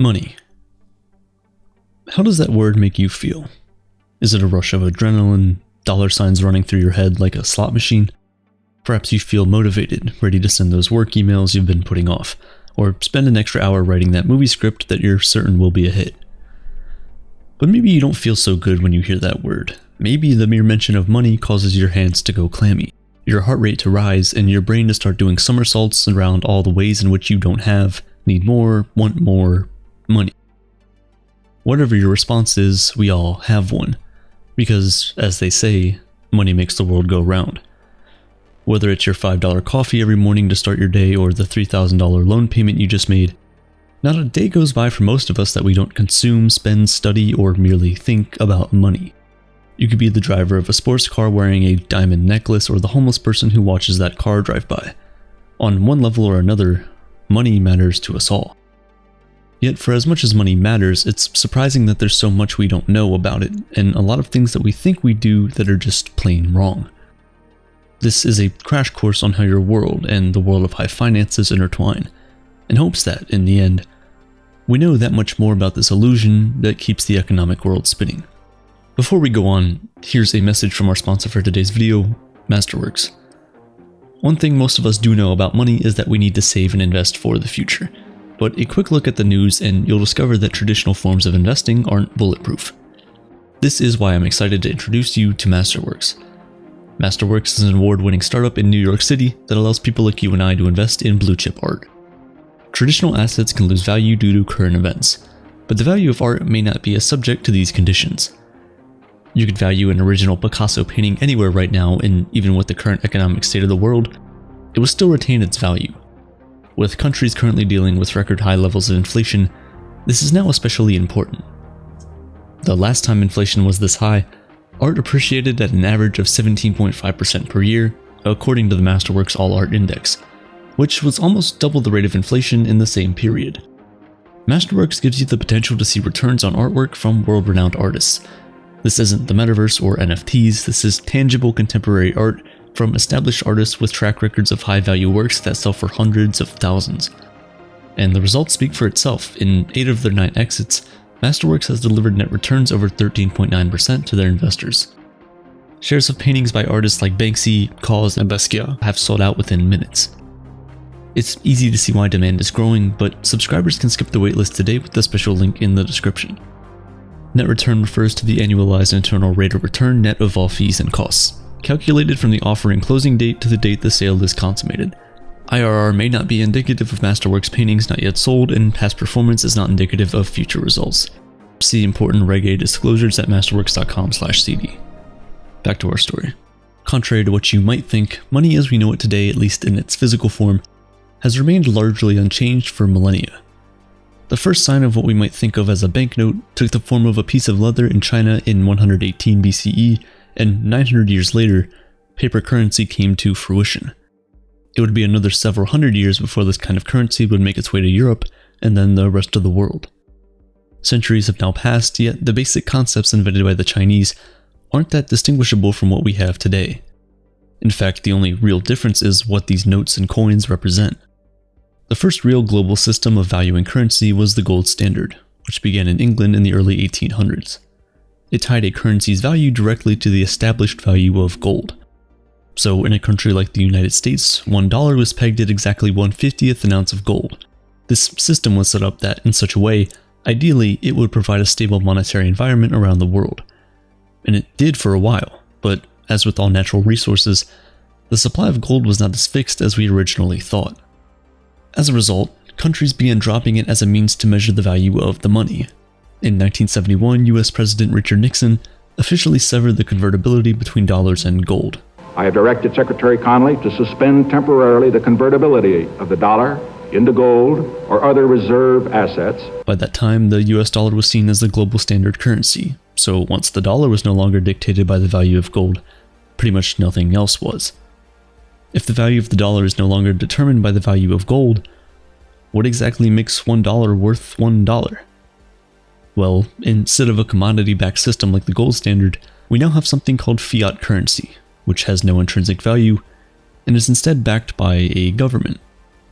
Money. How does that word make you feel? Is it a rush of adrenaline, dollar signs running through your head like a slot machine? Perhaps you feel motivated, ready to send those work emails you've been putting off, or spend an extra hour writing that movie script that you're certain will be a hit. But maybe you don't feel so good when you hear that word. Maybe the mere mention of money causes your hands to go clammy, your heart rate to rise, and your brain to start doing somersaults around all the ways in which you don't have, need more, want more money. Whatever your response is, we all have one. Because, as they say, money makes the world go round. Whether it's your $5 coffee every morning to start your day or the $3,000 loan payment you just made, not a day goes by for most of us that we don't consume, spend, study, or merely think about money. You could be the driver of a sports car wearing a diamond necklace or the homeless person who watches that car drive by. On one level or another, money matters to us all. Yet for as much as money matters, it's surprising that there's so much we don't know about it, and a lot of things that we think we do that are just plain wrong. This is a crash course on how your world and the world of high finances intertwine, in hopes that, in the end, we know that much more about this illusion that keeps the economic world spinning. Before we go on, here's a message from our sponsor for today's video, Masterworks. One thing most of us do know about money is that we need to save and invest for the future. But a quick look at the news and you'll discover that traditional forms of investing aren't bulletproof. This is why I'm excited to introduce you to Masterworks. Masterworks is an award-winning startup in New York City that allows people like you and I to invest in blue-chip art. Traditional assets can lose value due to current events, but the value of art may not be as subject to these conditions. You could value an original Picasso painting anywhere right now, and even with the current economic state of the world, it will still retain its value. With countries currently dealing with record high levels of inflation, this is now especially important. The last time inflation was this high, art appreciated at an average of 17.5% per year, according to the Masterworks All Art Index, which was almost double the rate of inflation in the same period. Masterworks gives you the potential to see returns on artwork from world-renowned artists. This isn't the metaverse or NFTs, this is tangible contemporary art from established artists with track records of high-value works that sell for hundreds of thousands. And the results speak for itself. In 8 of their 9 exits, Masterworks has delivered net returns over 13.9% to their investors. Shares of paintings by artists like Banksy, KAWS, and Basquiat have sold out within minutes. It's easy to see why demand is growing, but subscribers can skip the waitlist today with the special link in the description. Net return refers to the annualized internal rate of return net of all fees and costs, calculated from the offering closing date to the date the sale is consummated. IRR may not be indicative of Masterworks paintings not yet sold, and past performance is not indicative of future results. See important Reg A disclosures at masterworks.com/cd. Back to our story. Contrary to what you might think, money as we know it today, at least in its physical form, has remained largely unchanged for millennia. The first sign of what we might think of as a banknote took the form of a piece of leather in China in 118 BCE, and 900 years later, paper currency came to fruition. It would be another several hundred years before this kind of currency would make its way to Europe and then the rest of the world. Centuries have now passed, yet the basic concepts invented by the Chinese aren't that distinguishable from what we have today. In fact, the only real difference is what these notes and coins represent. The first real global system of valuing currency was the gold standard, which began in England in the early 1800s. It tied a currency's value directly to the established value of gold. So in a country like the United States, $1 was pegged at exactly 1/50th an ounce of gold. This system was set up that, in such a way, ideally it would provide a stable monetary environment around the world. And it did for a while, but as with all natural resources, the supply of gold was not as fixed as we originally thought. As a result, countries began dropping it as a means to measure the value of the money. In 1971, US President Richard Nixon officially severed the convertibility between dollars and gold. I have directed Secretary Connally to suspend temporarily the convertibility of the dollar into gold or other reserve assets. By that time, the US dollar was seen as the global standard currency, so once the dollar was no longer dictated by the value of gold, pretty much nothing else was. If the value of the dollar is no longer determined by the value of gold, what exactly makes $1 worth $1? Well, instead of a commodity-backed system like the gold standard, we now have something called fiat currency, which has no intrinsic value and is instead backed by a government.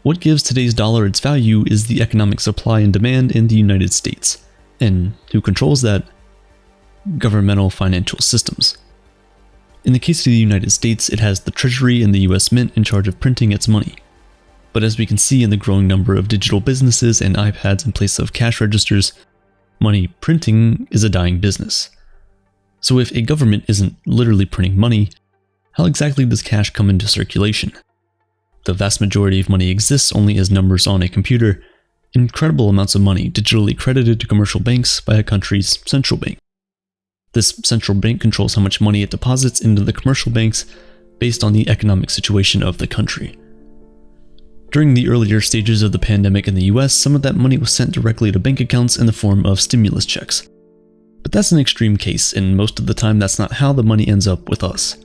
What gives today's dollar its value is the economic supply and demand in the United States. And who controls that? Governmental financial systems. In the case of the United States, it has the Treasury and the US Mint in charge of printing its money. But as we can see in the growing number of digital businesses and iPads in place of cash registers, money printing is a dying business. So if a government isn't literally printing money, how exactly does cash come into circulation? The vast majority of money exists only as numbers on a computer, incredible amounts of money digitally credited to commercial banks by a country's central bank. This central bank controls how much money it deposits into the commercial banks based on the economic situation of the country. During the earlier stages of the pandemic in the US, some of that money was sent directly to bank accounts in the form of stimulus checks. But that's an extreme case, and most of the time that's not how the money ends up with us.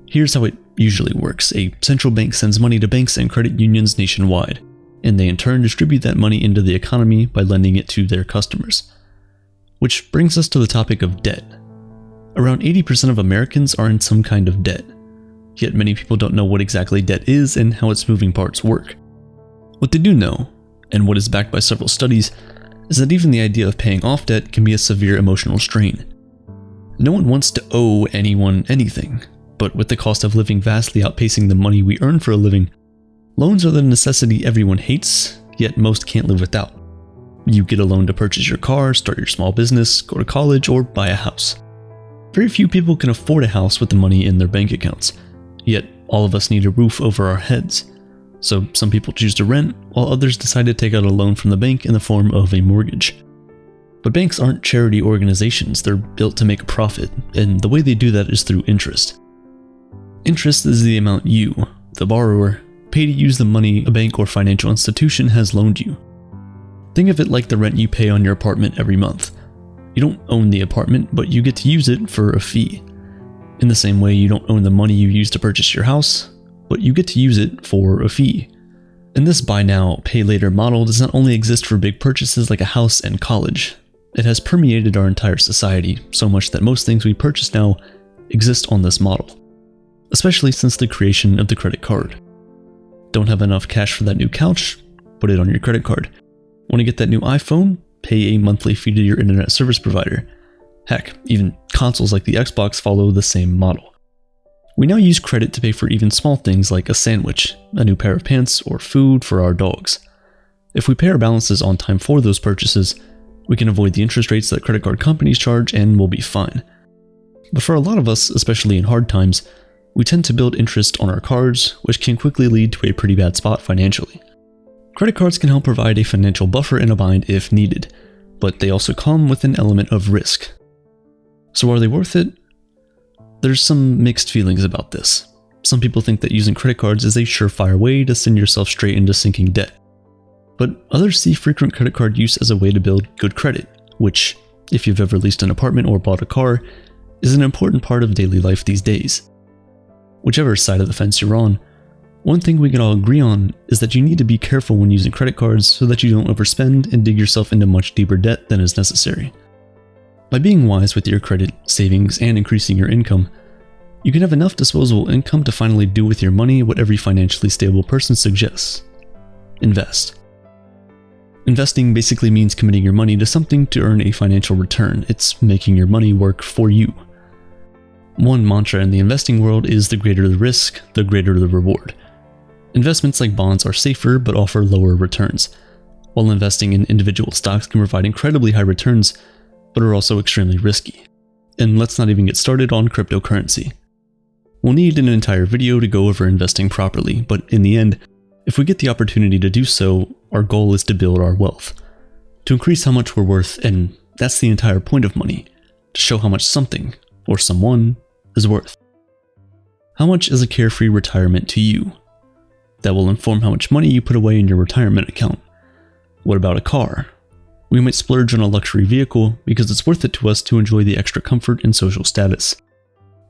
Here's how it usually works. A central bank sends money to banks and credit unions nationwide, and they in turn distribute that money into the economy by lending it to their customers. Which brings us to the topic of debt. Around 80% of Americans are in some kind of debt, yet many people don't know what exactly debt is and how its moving parts work. What they do know, and what is backed by several studies, is that even the idea of paying off debt can be a severe emotional strain. No one wants to owe anyone anything, but with the cost of living vastly outpacing the money we earn for a living, loans are the necessity everyone hates, yet most can't live without. You get a loan to purchase your car, start your small business, go to college, or buy a house. Very few people can afford a house with the money in their bank accounts, yet all of us need a roof over our heads. So some people choose to rent, while others decide to take out a loan from the bank in the form of a mortgage. But banks aren't charity organizations, they're built to make a profit, and the way they do that is through interest. Interest is the amount you, the borrower, pay to use the money a bank or financial institution has loaned you. Think of it like the rent you pay on your apartment every month. You don't own the apartment, but you get to use it for a fee. In the same way, you don't own the money you use to purchase your house, but you get to use it for a fee. And this buy now, pay later model does not only exist for big purchases like a house and college. It has permeated our entire society, so much that most things we purchase now exist on this model. Especially since the creation of the credit card. Don't have enough cash for that new couch? Put it on your credit card. Want to get that new iPhone? Pay a monthly fee to your internet service provider. Heck, even consoles like the Xbox follow the same model. We now use credit to pay for even small things like a sandwich, a new pair of pants, or food for our dogs. If we pay our balances on time for those purchases, we can avoid the interest rates that credit card companies charge and we'll be fine. But for a lot of us, especially in hard times, we tend to build interest on our cards, which can quickly lead to a pretty bad spot financially. Credit cards can help provide a financial buffer in a bind if needed, but they also come with an element of risk. So are they worth it? There's some mixed feelings about this. Some people think that using credit cards is a surefire way to send yourself straight into sinking debt. But others see frequent credit card use as a way to build good credit, which, if you've ever leased an apartment or bought a car, is an important part of daily life these days. Whichever side of the fence you're on, one thing we can all agree on is that you need to be careful when using credit cards so that you don't overspend and dig yourself into much deeper debt than is necessary. By being wise with your credit, savings, and increasing your income, you can have enough disposable income to finally do with your money what every financially stable person suggests. Invest. Investing basically means committing your money to something to earn a financial return. It's making your money work for you. One mantra in the investing world is the greater the risk, the greater the reward. Investments like bonds are safer but offer lower returns, while investing in individual stocks can provide incredibly high returns but are also extremely risky. And let's not even get started on cryptocurrency. We'll need an entire video to go over investing properly, but in the end, if we get the opportunity to do so, our goal is to build our wealth, to increase how much we're worth, and that's the entire point of money, to show how much something, or someone, is worth. How much is a carefree retirement to you? That will inform how much money you put away in your retirement account. What about a car? We might splurge on a luxury vehicle because it's worth it to us to enjoy the extra comfort and social status.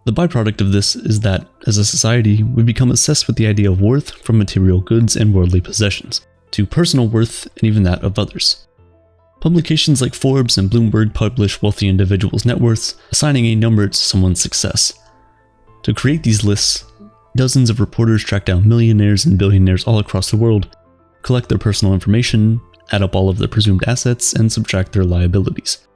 The byproduct of this is that, as a society, we become obsessed with the idea of worth from material goods and worldly possessions, to personal worth and even that of others. Publications like Forbes and Bloomberg publish wealthy individuals' net worths, assigning a number to someone's success. To create these lists, Dozens of reporters track down millionaires and billionaires all across the world, collect their personal information, add up all of their presumed assets, and subtract their liabilities.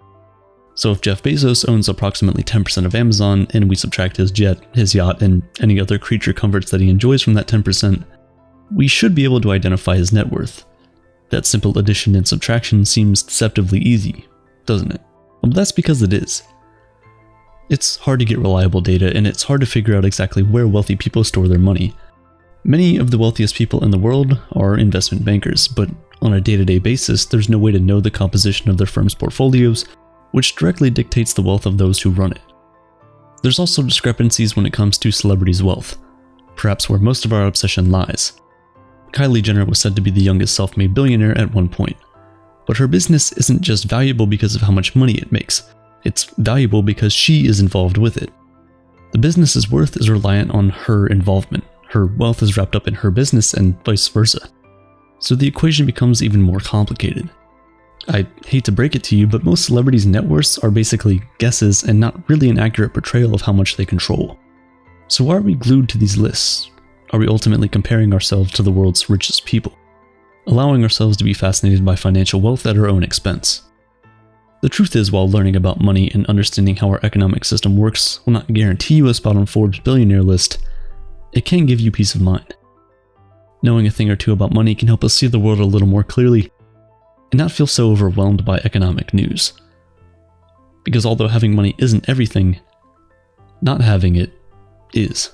So if Jeff Bezos owns approximately 10% of Amazon, and we subtract his jet, his yacht, and any other creature comforts that he enjoys from that 10%, we should be able to identify his net worth. That simple addition and subtraction seems deceptively easy, doesn't it? Well, that's because it is. It's hard to get reliable data, and it's hard to figure out exactly where wealthy people store their money. Many of the wealthiest people in the world are investment bankers, but on a day-to-day basis, there's no way to know the composition of their firm's portfolios, which directly dictates the wealth of those who run it. There's also discrepancies when it comes to celebrities' wealth, perhaps where most of our obsession lies. Kylie Jenner was said to be the youngest self-made billionaire at one point, but her business isn't just valuable because of how much money it makes. It's valuable because she is involved with it. The business's worth is reliant on her involvement. Her wealth is wrapped up in her business and vice versa. So the equation becomes even more complicated. I hate to break it to you, but most celebrities' net worths are basically guesses and not really an accurate portrayal of how much they control. So why are we glued to these lists? Are we ultimately comparing ourselves to the world's richest people, allowing ourselves to be fascinated by financial wealth at our own expense? The truth is, while learning about money and understanding how our economic system works will not guarantee you a spot on Forbes' billionaire list, it can give you peace of mind. Knowing a thing or two about money can help us see the world a little more clearly and not feel so overwhelmed by economic news. Because although having money isn't everything, not having it is.